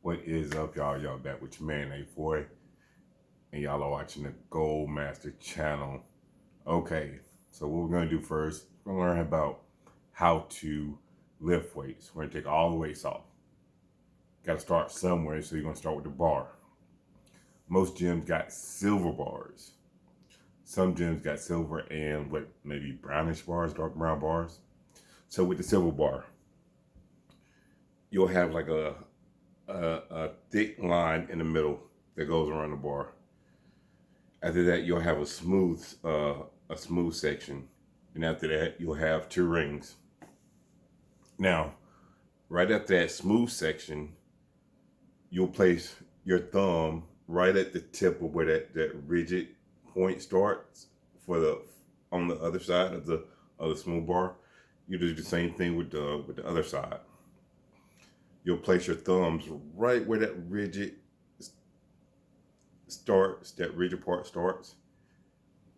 What is up, y'all? Y'all back with your man A4, and y'all are watching the Gold Master channel. Okay, so what we're gonna do first, we're gonna learn about how to lift weights. We're gonna take all the weights off. Gotta start somewhere, so you're gonna start with the bar. Most gyms got silver bars. Some gyms got silver and maybe brownish bars, dark brown bars. So with the silver bar, you'll have like a thick line in the middle that goes around the bar. After that, you'll have a smooth section, and after that, you'll have two rings. Now, right after that smooth section, you'll place your thumb right at the tip of where that rigid point starts for the on the other side of the smooth bar. You do the same thing with the other side. You'll place your thumbs right where that rigid starts, that rigid part starts.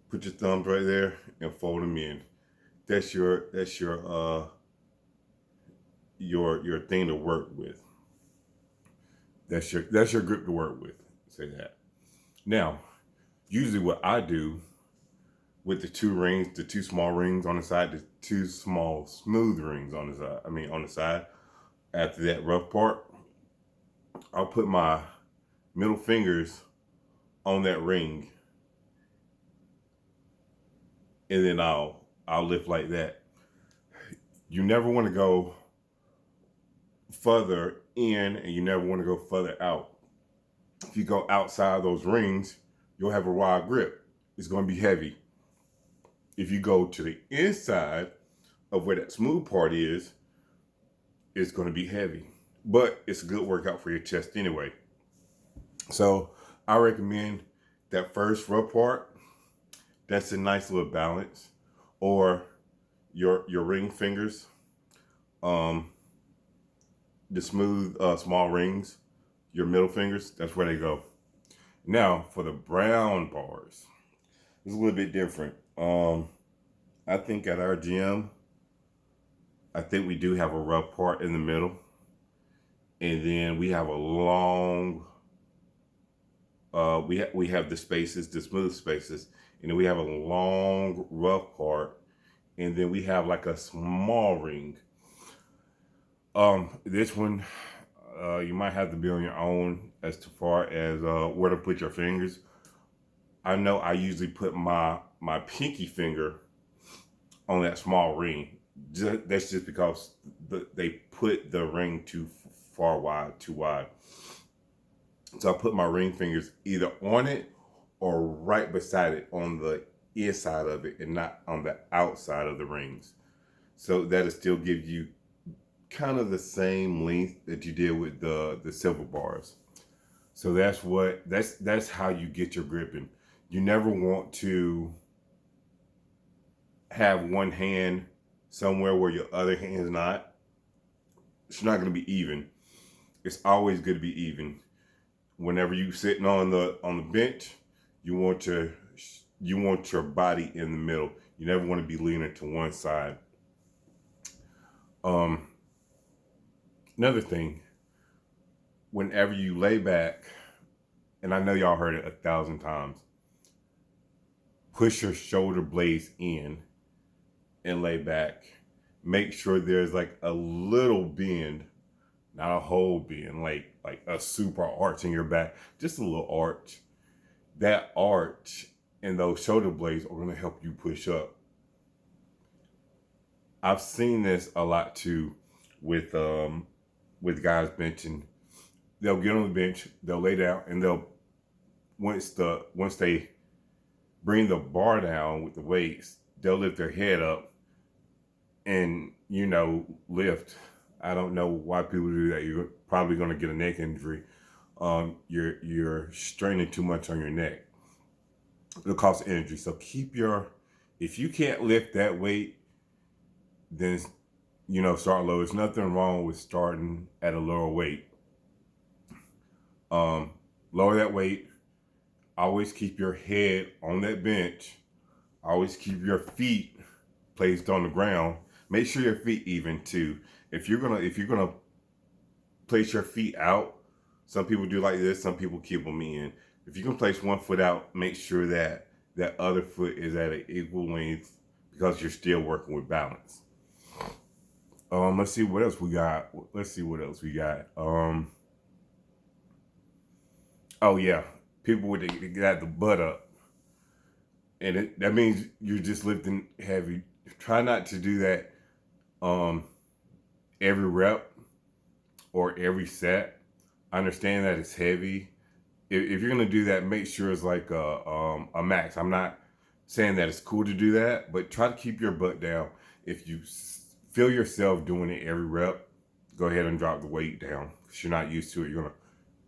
Put your thumbs right there and fold them in. That's your thing to work with. That's your grip to work with. Say that. Now, usually what I do with the two rings, the two small rings on the side, the two small smooth rings on the side. On the side. After that rough part, I'll put my middle fingers on that ring, and then I'll lift like that. You never want to go further in, and you never want to go further out. If you go outside those rings, you'll have a wide grip. It's going to be heavy. If you go to the inside of where that smooth part is, it's going to be heavy. But it's a good workout for your chest anyway. So I recommend that first rough part. That's a nice little balance. Or your ring fingers, the smooth small rings, your middle fingers, that's where they go. Now for the brown bars, it's a little bit different. I think at our gym, I think we do have a rough part in the middle, and then we have a long. We have the spaces, the smooth spaces, and then we have a long rough part, and then we have like a small ring. This one, you might have to be on your own as far as where to put your fingers. I know I usually put my pinky finger on that small ring. That's just because they put the ring too wide. So I put my ring fingers either on it or right beside it on the inside of it and not on the outside of the rings. So that'll still give you kind of the same length that you did with the silver bars. So that's how you get your gripping. You never want to have one hand somewhere where your other hand is not. It's not going to be even. It's always good to be even. Whenever you sitting on the bench, you want your body in the middle. You never want to be leaning to one side. Another thing, whenever you lay back, and I know y'all heard it 1,000 times, push your shoulder blades in and lay back. Make sure there's like a little bend, not a whole bend, like a super arch in your back, just a little arch. That arch and those shoulder blades are going to help you push up. I've seen this a lot too with guys benching. They'll get on the bench, they'll lay down, and they'll once they bring the bar down with the weights, they'll lift their head up and lift. I don't know why people do that. You're probably going to get a neck injury. You're straining too much on your neck. It'll cause injury. So if you can't lift that weight, then start low. There's nothing wrong with starting at a lower weight. Lower that weight. Always keep your head on that bench. Always keep your feet placed on the ground. Make sure your feet even too. If you're gonna place your feet out, Some people do like this. Some people keep them in. If you can place one foot out, make sure that that other foot is at an equal length because you're still working with balance. Let's see what else we got. Let's see what else we got. Oh yeah, people with they got the butt up, and that means you're just lifting heavy. Try not to do that um every rep or every set. I understand that it's heavy. If you're gonna do that, make sure it's like a max. I'm not saying that it's cool to do that, but try to keep your butt down. If you feel yourself doing it every rep, go ahead and drop the weight down because you're not used to it.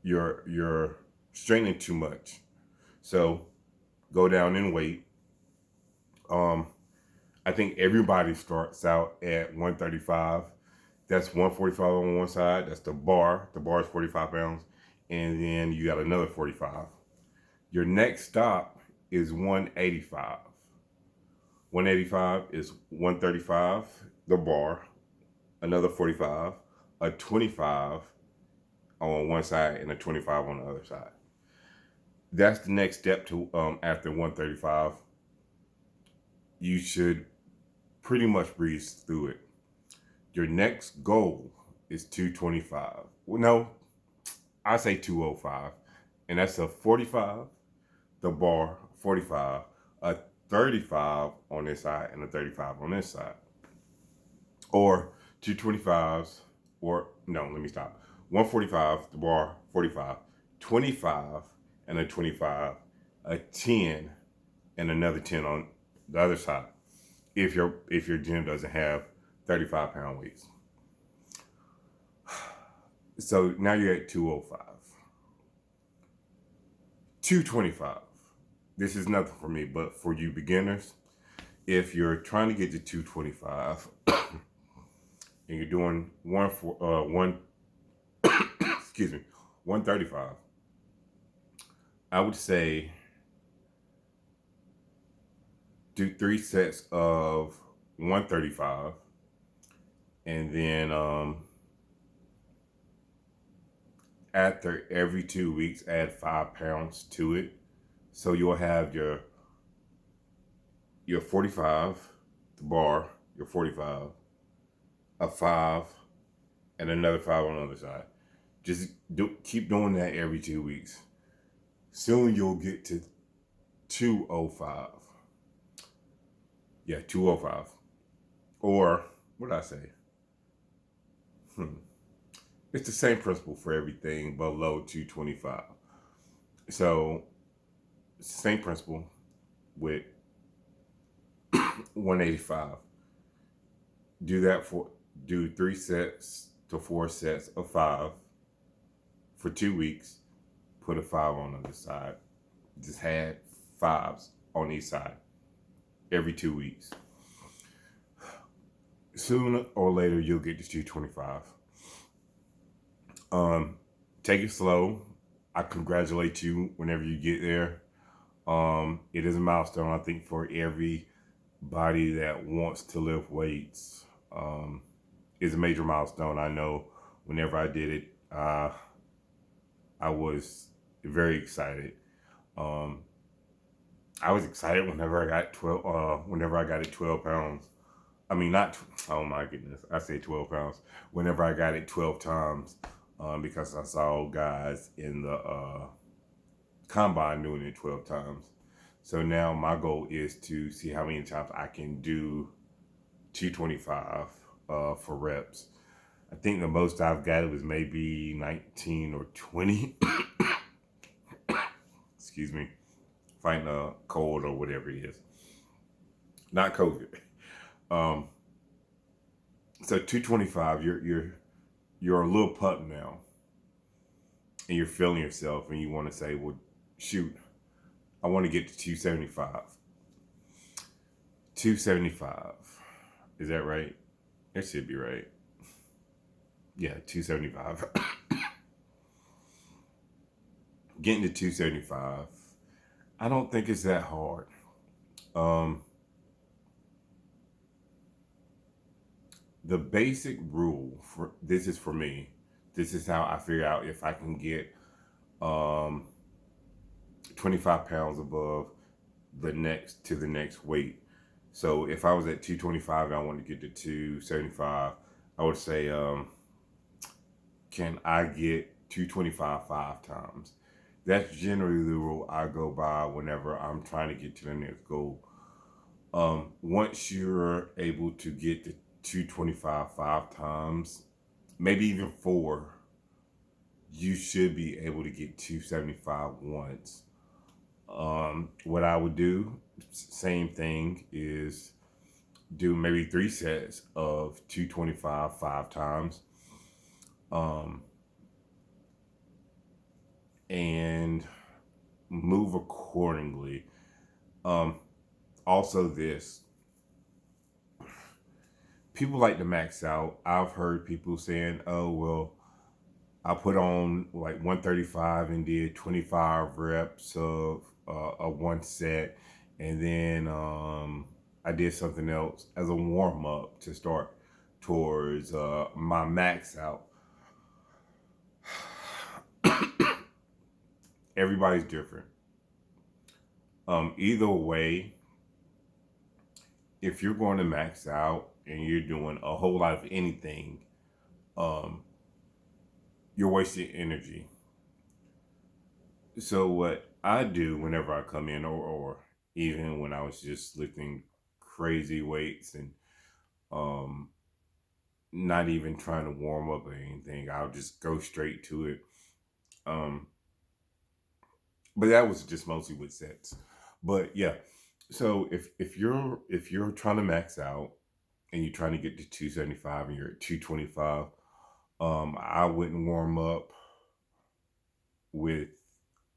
You're straining too much. So go down in weight. I think everybody starts out at 135. That's 145 on one side. That's the bar. The bar is 45 pounds. And then you got another 45. Your next stop is 185. 185 is 135, the bar, another 45, a 25 on one side, and a 25 on the other side. That's the next step to after 135. You should pretty much breeze through it. Your next goal is 225. Well, no, I say 205. And that's a 45, the bar, 45, a 35 on this side, and a 35 on this side. Or 225s, or no, let me stop. 145, the bar, 45, 25, and a 25, a 10, and another 10 on the other side. If your gym doesn't have 35-pound weights. So now you're at 205. 225. This is nothing for me, but for you beginners, if you're trying to get to 225 and you're doing excuse me, 135, I would say do 3 sets of 135, and then after every 2 weeks, add 5 pounds to it. So you'll have your 45, the bar, your 45, a 5, and another 5 on the other side. Just keep doing that every 2 weeks. Soon you'll get to 205. Yeah, 205. Or, what did I say? It's the same principle for everything below 225. So, same principle with 185. Do 3 sets to 4 sets of 5 for 2 weeks. Put a 5 on the other side. Just add 5s on each side every 2 weeks. Sooner or later, you'll get to 225. Take it slow. I congratulate you whenever you get there. It is a milestone, I think, for everybody that wants to lift weights. It's a major milestone. I know whenever I did it, I was very excited. I was excited whenever I got 12. Whenever I got it 12 pounds. I mean, not. Oh my goodness! I say 12 pounds. Whenever I got it 12 times, because I saw guys in the combine doing it 12 times. So now my goal is to see how many times I can do 225 for reps. I think the most I've got it was maybe 19 or 20. Excuse me. Fighting a cold or whatever it is. Not COVID. So 225, you're a little pup now, and you're feeling yourself, and you want to say, well, shoot, I want to get to 275. 275. Is that right? That should be right. Yeah, 275. Getting to 275, I don't think it's that hard. The basic rule for this is for me. This is how I figure out if I can get um, 25 pounds above the next weight. So if I was at 225 and I wanted to get to 275, I would say, can I get 225 5 times? That's generally the rule I go by whenever I'm trying to get to the next goal. Once you're able to get to 225 5 times, maybe even four, you should be able to get 275 once. What I would do, same thing, is do maybe 3 sets of 225 5 times. Um, and move accordingly. Um, Also, this people like to max out. I've heard people saying, "Oh, well, I put on like 135 and did 25 reps of a one set, and then I did something else as a warm up to start towards my max out." Everybody's different. Either way, if you're going to max out and you're doing a whole lot of anything, um, you're wasting energy. So what I do whenever I come in, or even when I was just lifting crazy weights and um, not even trying to warm up or anything, I'll just go straight to it. Um, but that was just mostly with sets. But yeah, so if you're trying to max out and you're trying to get to 275 and you're at 225, I wouldn't warm up with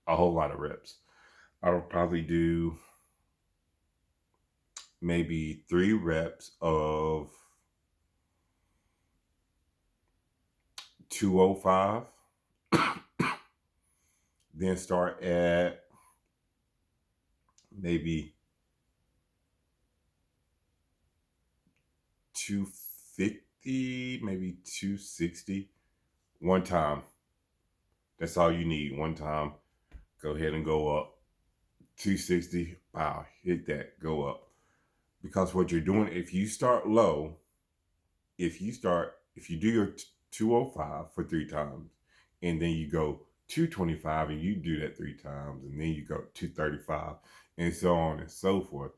a whole lot of reps. I would probably do maybe 3 reps of 205, then start at maybe 250, maybe 260 one time. That's all you need. One time, go ahead and go up. 260, wow, hit that, go up. Because what you're doing, if you start low, if you do your 205 for 3 times, and then you go 225 and you do that 3 times, and then you go 235, and so on and so forth,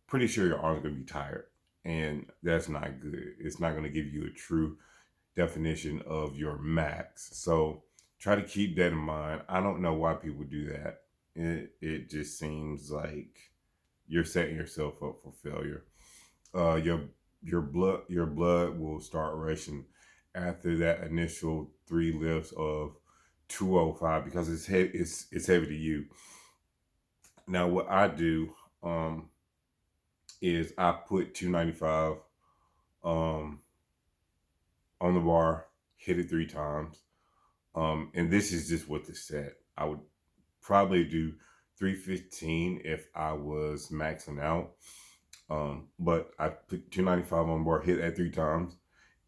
pretty sure your arm's gonna be tired. And that's not good. It's not gonna give you a true definition of your max. So try to keep that in mind. I don't know why people do that. It just seems like you're setting yourself up for failure. Uh, your your blood will start rushing after that initial 3 lifts of 205 because it's heavy to you. Now what I do is I put 295 um on the bar, hit it 3 times. And this is just what the set. I would probably do 315 if I was maxing out. But I put 295 on the bar, hit that 3 times,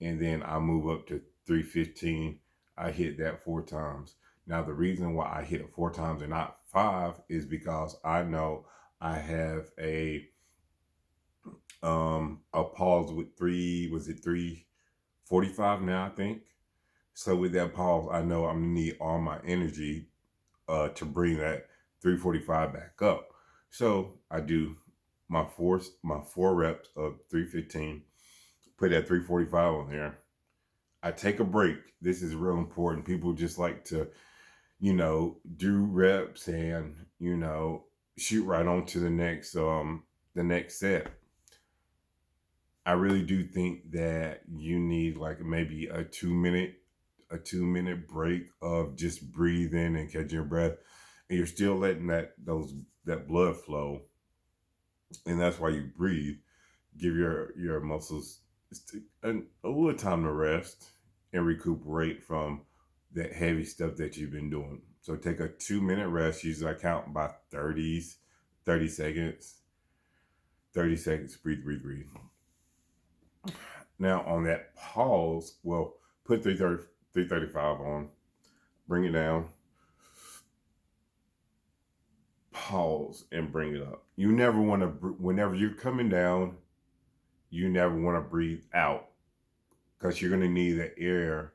and then I move up to 315. I hit that 4 times. Now the reason why I hit it 4 times and not five is because I know I have a pause with three. Was it 345 now? I think. So with that pause, I know I'm gonna need all my energy to bring that 345 back up. So I do my four reps of 315, put that 345 on there. I take a break. This is real important. People just like to, do reps and, shoot right on to the next set. I really do think that you need like maybe a 2 minute break of just breathing and catching your breath, and you're still letting that blood flow, and that's why you breathe. Give your muscles a little time to rest and recuperate from that heavy stuff that you've been doing. So take a 2 minute rest. Usually I count by 30 seconds. 30 seconds. Breathe, breathe, breathe. Now on that pause, well, put 335 on, bring it down, pause, and bring it up. You never want to, whenever you're coming down, you never want to breathe out because you're going to need that air.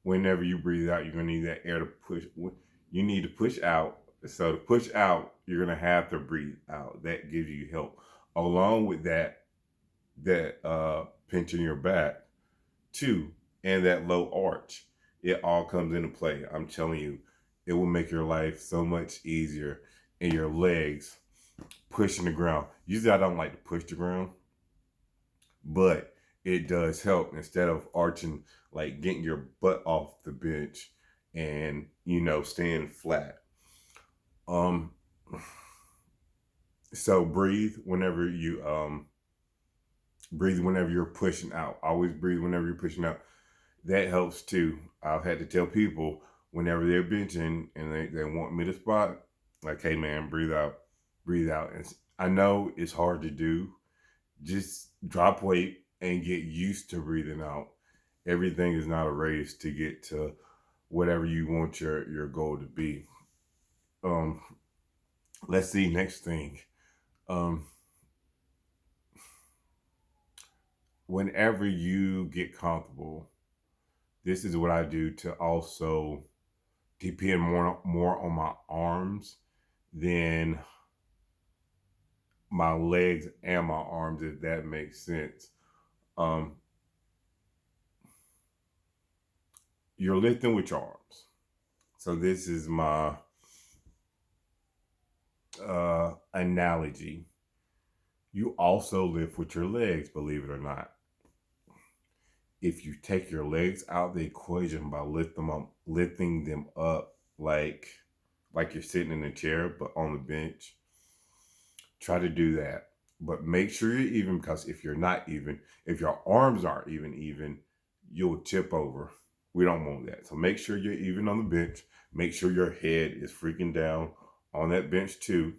Whenever you breathe out, you're going to need that air to push. You need to push out. So to push out, you're going to have to breathe out. That gives you help. Along with that pinch in your back too, and that low arch. It all comes into play. I'm telling you, it will make your life so much easier. And your legs pushing the ground. Usually I don't like to push the ground, but it does help instead of arching, like getting your butt off the bench and, staying flat. So breathe whenever you're pushing out. Always breathe whenever you're pushing out. That helps too. I've had to tell people whenever they're benching and they want me to spot, like, hey man, breathe out, breathe out. And I know it's hard to do. Just drop weight and get used to breathing out. Everything is not a race to get to whatever you want your goal to be. Let's see, next thing. Whenever you get comfortable, this is what I do to also depend more on my arms than my legs and my arms, if that makes sense. You're lifting with your arms. So this is my analogy. You also lift with your legs, believe it or not. If you take your legs out of the equation by lifting them up like you're sitting in a chair but on the bench, try to do that. But make sure you're even, because if you're not even, if your arms aren't even, you'll tip over. We don't want that. So make sure you're even on the bench. Make sure your head is freaking down on that bench too.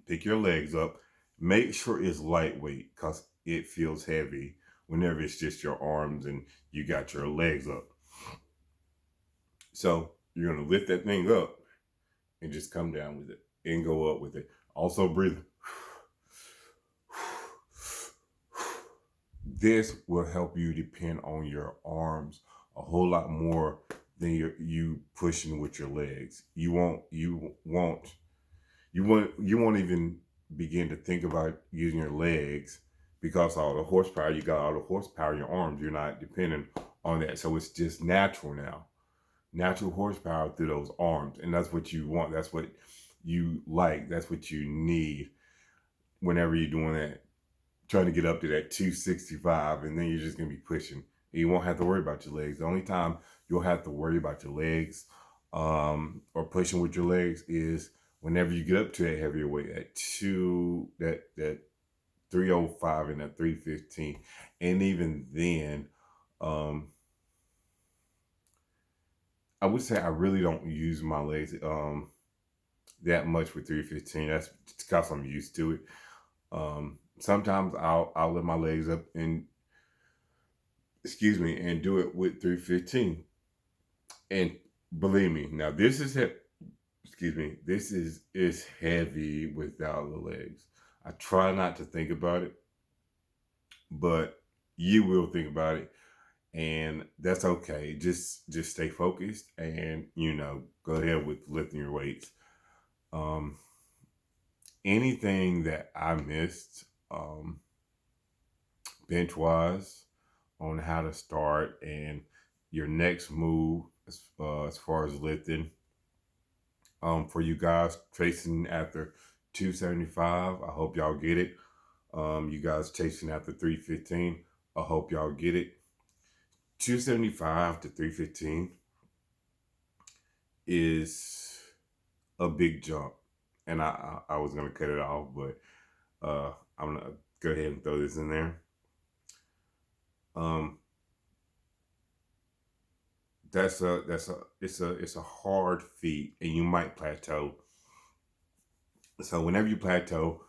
Pick your legs up. Make sure it's lightweight because it feels heavy whenever it's just your arms and you got your legs up. So you're going to lift that thing up and just come down with it and go up with it. Also breathe. This will help you depend on your arms a whole lot more than you pushing with your legs. You won't even begin to think about using your legs because all the horsepower, you got all the horsepower in your arms. You're not dependent on that. So it's just natural now. Natural horsepower through those arms. And that's what you want. That's what you like. That's what you need whenever you're doing that. Trying to get up to that 265, and then you're just going to be pushing. You won't have to worry about your legs. The only time you'll have to worry about your legs or pushing with your legs is whenever you get up to that heavier weight, that 305 and that 315. And even then, I would say I really don't use my legs that much with 315. That's because I'm used to it. Sometimes I'll lift my legs up and do it with 315. And believe me, now this is heavy without the legs. I try not to think about it, but you will think about it, and that's okay. Just stay focused and go ahead with lifting your weights. Anything that I missed bench wise on how to start and your next move as far as lifting, for you guys chasing after 275, I hope y'all get it. You guys chasing after 315, I hope y'all get it. 275 to 315 is a big jump, and I was gonna cut it off, but I'm gonna go ahead and throw this in there. It's a hard feat, and you might plateau. So whenever you plateau,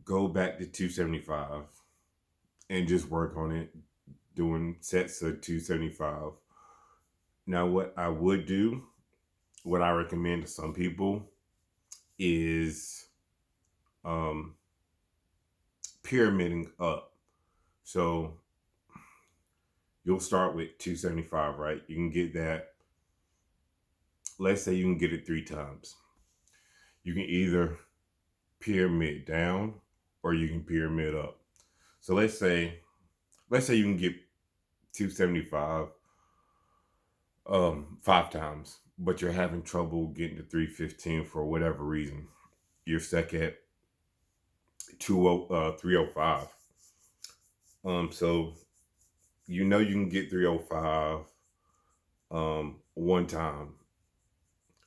go back to 275 and just work on it. doing sets of 275. Now, what I would do, what I recommend to some people is um, pyramiding up. So you'll start with 275, right? You can get that. Let's say you can get it 3 times. You can either pyramid down or you can pyramid up. So let's say you can get 275 5 times, but you're having trouble getting to 315 for whatever reason. You're stuck at 305. So you know you can get 305 one time.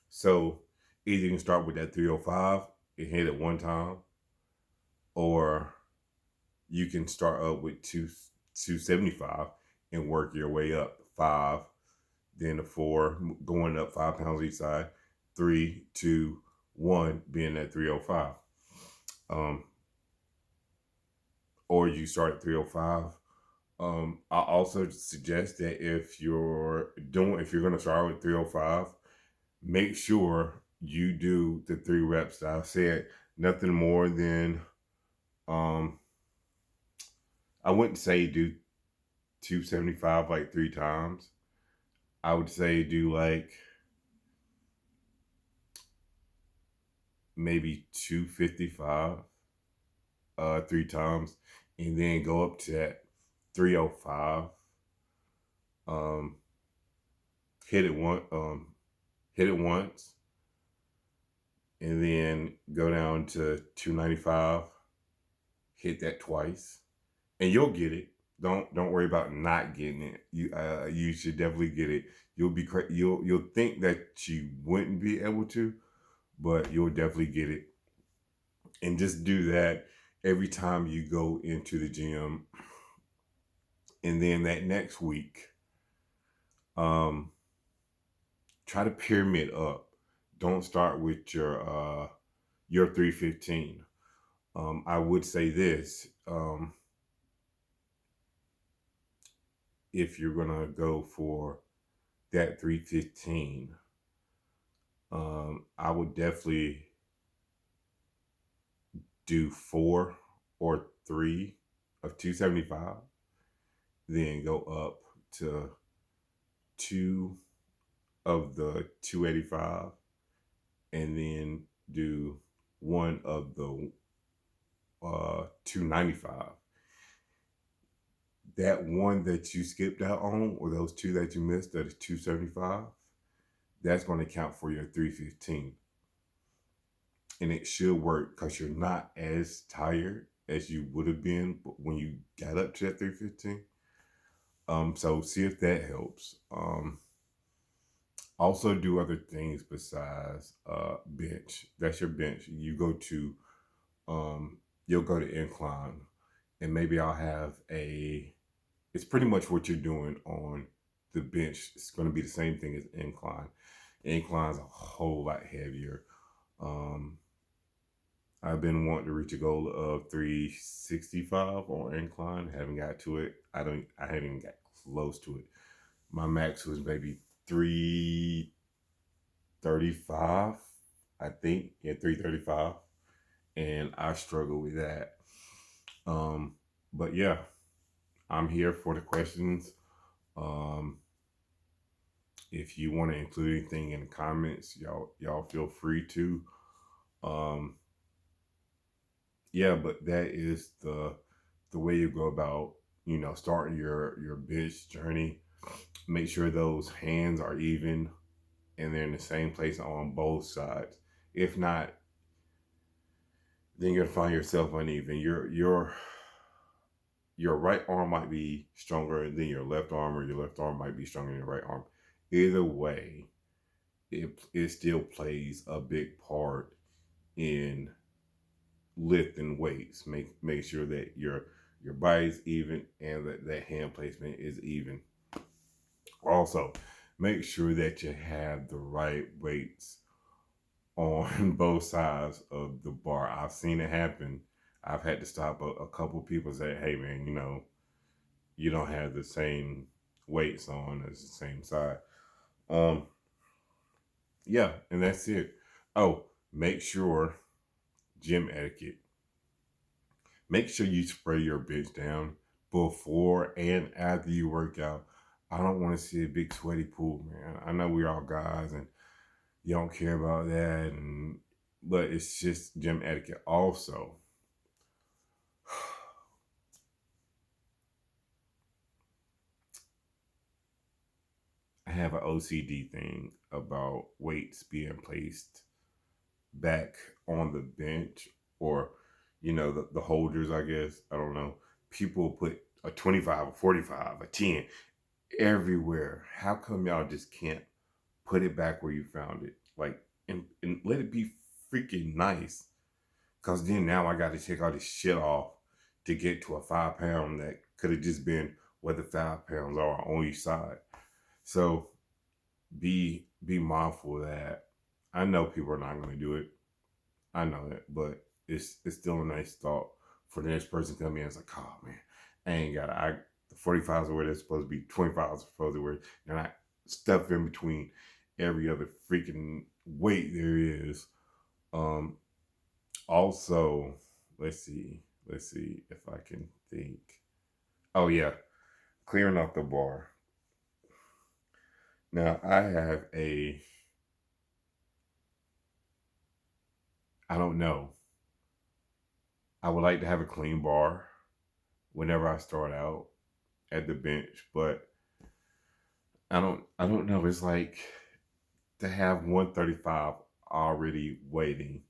So either you can start with that 305 and hit it one time, or you can start up with 275 and work your way up 5, then a 4, going up 5 pounds each side, 3, 2, 1, being at 305. Or you start at 305. I also suggest that if you're going to start with 305, make sure you do the 3 reps that I said. Nothing more than I wouldn't say do 275 like 3 times. I would say do like maybe 255 3 times, and then go up to that 305. Um, hit it once, and then go down to 295. Hit that twice, and you'll get it. Don't worry about not getting it. You should definitely get it. You'll think that you wouldn't be able to, but you'll definitely get it. And just do that every time you go into the gym. And then that next week, try to pyramid up. Don't start with your 315. I would say this. If you're gonna go for that 315, I would definitely do 4 or 3 of 275, then go up to 2 of the 285, and then do 1 of the 295. That one that you skipped out on, or those 2 that you missed, that is 275, that's going to count for your 315. And it should work because you're not as tired as you would have been when you got up to that 315. So see if that helps. Also do other things besides bench. That's your bench. You'll go to incline, and maybe I'll have it's pretty much what you're doing on the bench. It's going to be the same thing as incline. Incline's a whole lot heavier. I've been wanting to reach a goal of 365 on incline. Haven't got to it. I haven't even got close to it. My max was maybe 335, I think. Yeah, 335. And I struggle with that. But yeah, I'm here for the questions. If you want to include anything in the comments, y'all feel free to. Yeah, but that is the way you go about, starting your bench journey. Make sure those hands are even and they're in the same place on both sides. If not, then you're gonna find yourself uneven. Your right arm might be stronger than your left arm, or your left arm might be stronger than your right arm. Either way, it still plays a big part in lifting weights. Make sure that your body's even and that hand placement is even. Also, make sure that you have the right weights on both sides of the bar. I've seen it happen. I've had to stop a couple people say, "Hey man, you don't have the same weights on as the same side. Um, yeah, and that's it. Oh, make sure gym etiquette. Make sure you spray your bench down before and after you work out. I don't want to see a big sweaty pool, man. I know we're all guys and you don't care about that, but it's just gym etiquette. Also, I have an OCD thing about weights being placed back on the bench or, the holders, I guess. I don't know. People put a 25, a 45, a 10 everywhere. How come y'all just can't put it back where you found it? Like, and let it be freaking nice. Because then now I got to take all this shit off to get to a 5 pound that could have just been where the 5 pounds are on each side. So be mindful of that. I know people are not going to do it. I know that, but it's still a nice thought for the next person to come in. It's like, oh man, I ain't got the 45s are where they're supposed to be, 25s are supposed to be where, and I stuff in between every other freaking weight there is. Also, let's see if I can think. Oh yeah, clearing off the bar. Now I don't know. I would like to have a clean bar whenever I start out at the bench, but I don't know. It's like to have 135 already waiting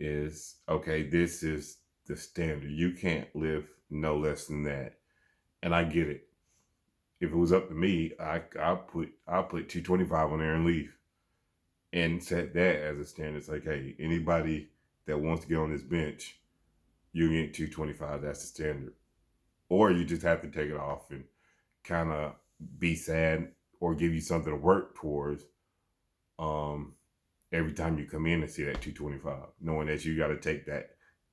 is okay. This is the standard. You can't live no less than that. And I get it. If it was up to me, I put 225 on there and leave and set that as a standard. It's like, hey, anybody that wants to get on this bench, you get 225. That's the standard. Or you just have to take it off and kind of be sad or give you something to work towards every time you come in and see that 225, knowing that you got to take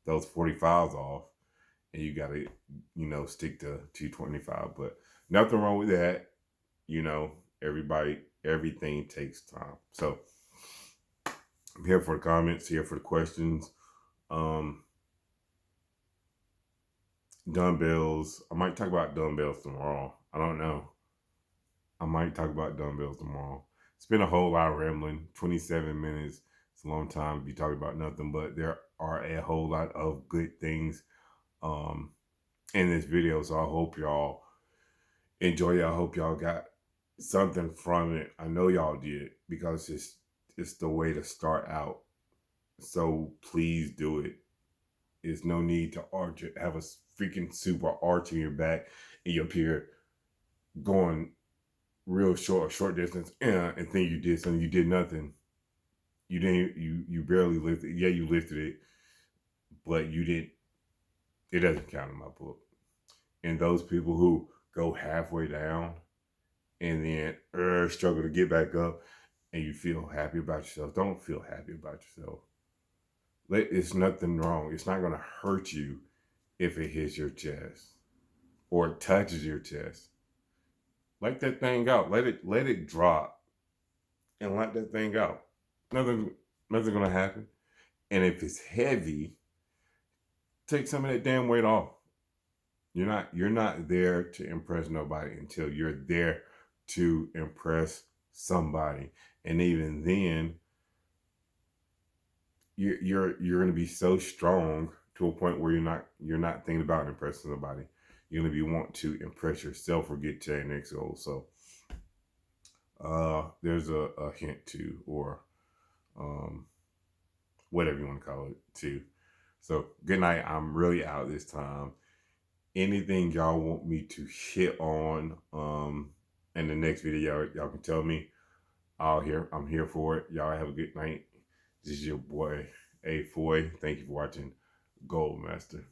those 45s off and you got to, stick to 225. But nothing wrong with that. Everything takes time. So I'm here for the comments, here for the questions. Dumbbells. I might talk about dumbbells tomorrow. I don't know. I might talk about dumbbells tomorrow. It's been a whole lot of rambling. 27 minutes. It's a long time to be talking about nothing, but there are a whole lot of good things in this video. So I hope y'all enjoy it. I hope y'all got something from it. I know y'all did because it's the way to start out. So please do it. There's no need to have a freaking super arch in your back and you're up here going real short distance and think you did something. You did nothing. You didn't, you barely lifted. Yeah, you lifted it, but you didn't. It doesn't count in my book. And those people who go halfway down and then struggle to get back up and you feel happy about yourself, don't feel happy about yourself. It's nothing wrong. It's not going to hurt you if it hits your chest or it touches your chest. Let that thing out. Let it drop and let that thing out. Nothing's going to happen. And if it's heavy, take some of that damn weight off. You're not there to impress nobody until you're there to impress somebody. And even then, you're going to be so strong to a point where you're not thinking about impressing somebody. You're going to be wanting to impress yourself or get to your next goal. So there's a hint to, or whatever you want to call it too. So good night. I'm really out this time. Anything y'all want me to hit on in the next video, y'all can tell me. I'm here for it. Y'all have a good night. This is your boy A Foy. Thank you for watching Gold Master.